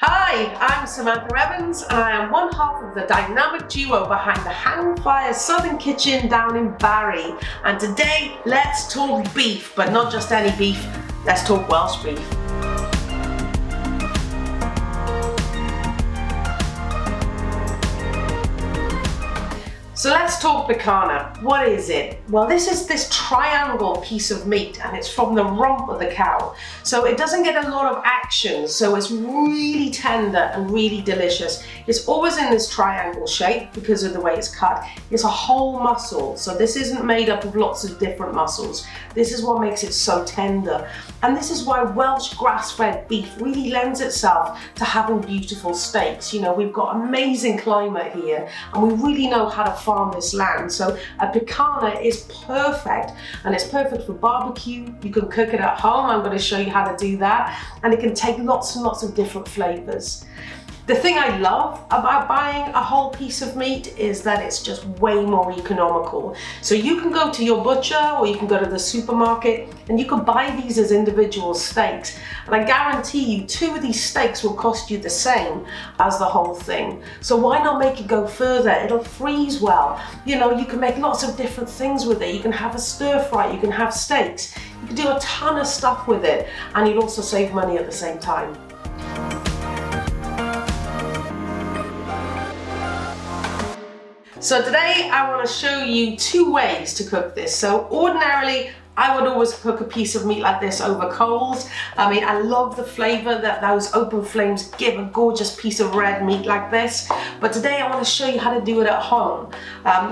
Hi, I'm Samantha Evans and I am one half of the dynamic duo behind the Hangfire Southern Kitchen down in Barry. And today, let's talk beef, but not just any beef, let's talk Welsh beef. So let's talk picanha. What is it? Well, this is this triangle piece of meat and it's from the rump of the cow. So it doesn't get a lot of action, so it's really tender and really delicious. It's always in this triangle shape because of the way it's cut. It's a whole muscle, so this isn't made up of lots of different muscles. This is what makes it so tender. And this is why Welsh grass-fed beef really lends itself to having beautiful steaks. You know, we've got amazing climate here and we really know how to farm this land. So a picanha is perfect, and it's perfect for barbecue. You can cook it at home. I'm going to show you how to do that, and it can take lots and lots of different flavors. The thing I love about buying a whole piece of meat is that it's just way more economical. So you can go to your butcher or you can go to the supermarket and you can buy these as individual steaks. And I guarantee you 2 of these steaks will cost you the same as the whole thing. So why not make it go further? It'll freeze well. You know, you can make lots of different things with it. You can have a stir fry, you can have steaks. You can do a ton of stuff with it, and you'll also save money at the same time. So today I want to show you 2 ways to cook this. So ordinarily I would always cook a piece of meat like this over coals. I mean, I love the flavor that those open flames give a gorgeous piece of red meat like this. But today I want to show you how to do it at home.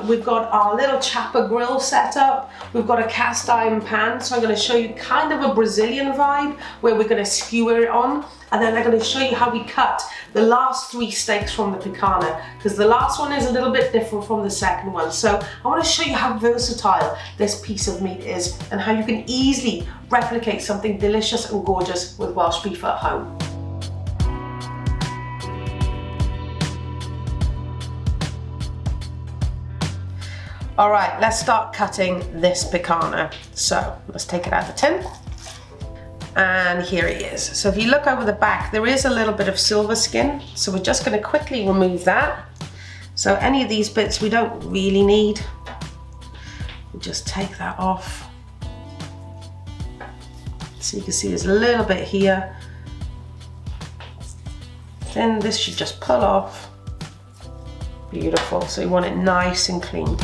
We've got our little chopper grill set up. We've got a cast iron pan. So I'm going to show you kind of a Brazilian vibe where we're going to skewer it on. And then I'm going to show you how we cut the last 3 steaks from the picanha, because the last one is a little bit different from the second one. So I want to show you how versatile this piece of meat is and how you can easily replicate something delicious and gorgeous with Welsh beef at home. All right, let's start cutting this picanha. So let's take it out of the tin. And here he is. So if you look over the back, there is a little bit of silver skin. So we're just going to quickly remove that. So any of these bits we don't really need. We'll just take that off. So you can see there's a little bit here. Then this should just pull off. Beautiful. So you want it nice and clean.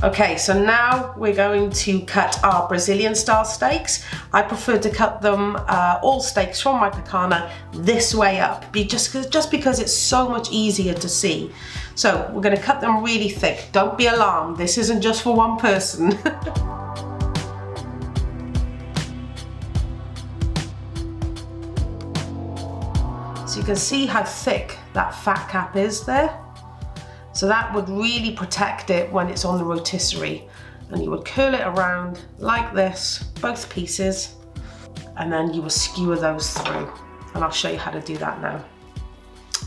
Okay, so now we're going to cut our Brazilian style steaks. I prefer to cut them, all steaks from my picanha, this way up, just because it's so much easier to see. So we're going to cut them really thick. Don't be alarmed, this isn't just for one person. So you can see how thick that fat cap is there. So that would really protect it when it's on the rotisserie. And you would curl it around like this, both pieces, and then you will skewer those through. And I'll show you how to do that now.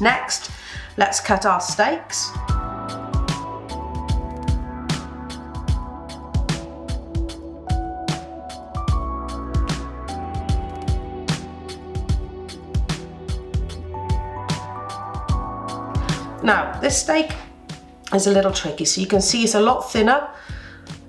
Next, let's cut our steaks. Now, this steak is a little tricky, so you can see it's a lot thinner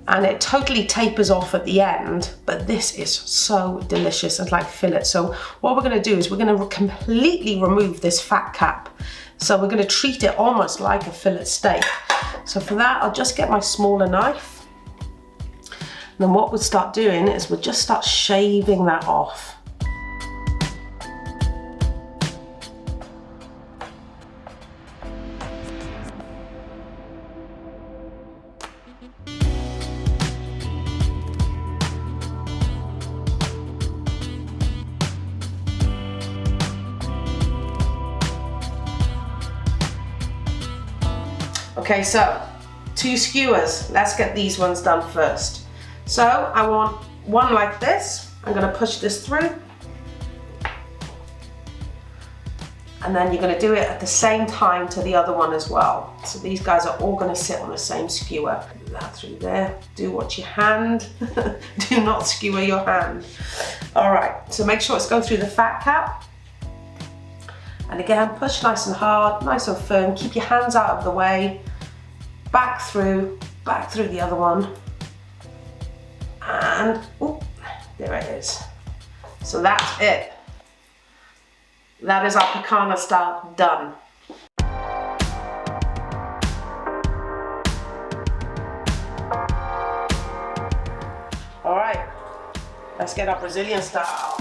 and it totally tapers off at the end, but this is so delicious. It's like fillet. So what we're going to do is we're going to completely remove this fat cap. So we're going to treat it almost like a fillet steak. So for that, I'll just get my smaller knife. And then what we'll start doing is we'll just start shaving that off. Okay, so 2 skewers. Let's get these ones done first. So I want one like this. I'm going to push this through. And then you're going to do it at the same time to the other one as well. So these guys are all going to sit on the same skewer. that through there. Do watch your hand. Do not skewer your hand. All right, so make sure it's going through the fat cap. And again, push nice and hard, nice and firm. Keep your hands out of the way. Back through the other one. And, oh, there it is. So that's it. That is our picanha style done. All right, let's get our Brazilian style.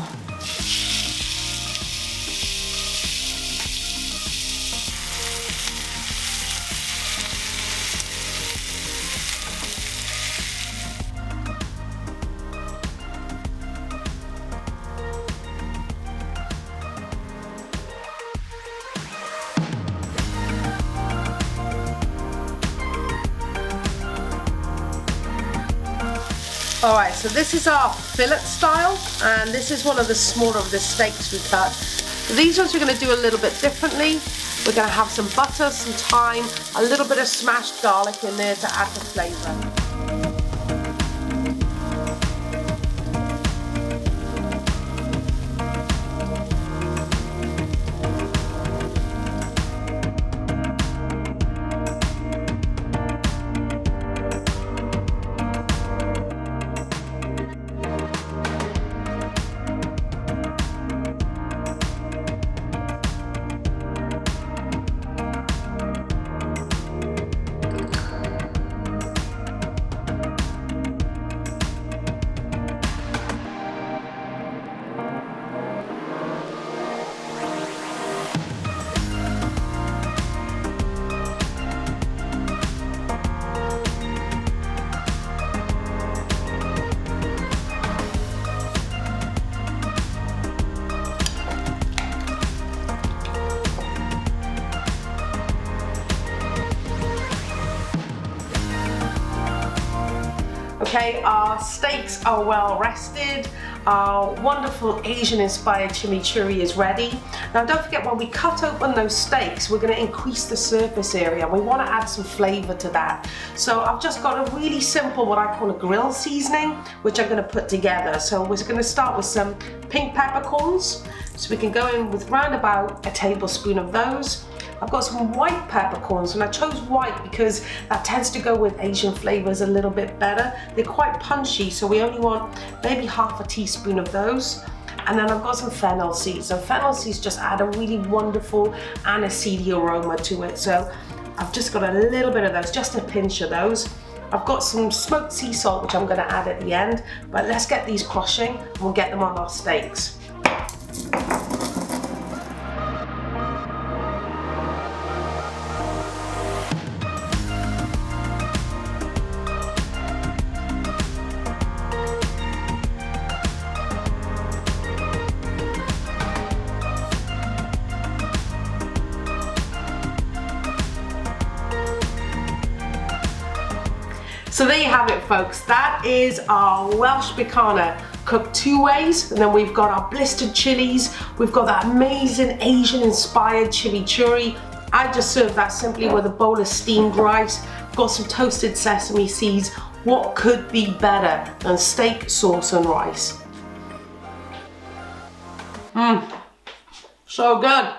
All right, so this is our fillet style, and this is one of the smaller of the steaks we cut. These ones we're going to do a little bit differently. We're going to have some butter, some thyme, a little bit of smashed garlic in there to add the flavour. Okay, our steaks are well rested. Our wonderful Asian inspired chimichurri is ready. Now don't forget, when we cut open those steaks, we're going to increase the surface area. We want to add some flavor to that. So I've just got a really simple, what I call a grill seasoning, which I'm going to put together. So we're going to start with some pink peppercorns. So we can go in with round about a tablespoon of those. I've got some white peppercorns, and I chose white because that tends to go with Asian flavors a little bit better. They're quite punchy, so we only want maybe half a teaspoon of those. And then I've got some fennel seeds. And fennel seeds just add a really wonderful aniseedy aroma to it. So I've just got a little bit of those, just a pinch of those. I've got some smoked sea salt, which I'm going to add at the end. But let's get these crushing, and we'll get them on our steaks. So there you have it, folks. That is our Welsh Picanha cooked two ways. And then we've got our blistered chilies. We've got that amazing Asian inspired chimichurri. I just served that simply with a bowl of steamed rice. Got some toasted sesame seeds. What could be better than steak, sauce and rice? So good.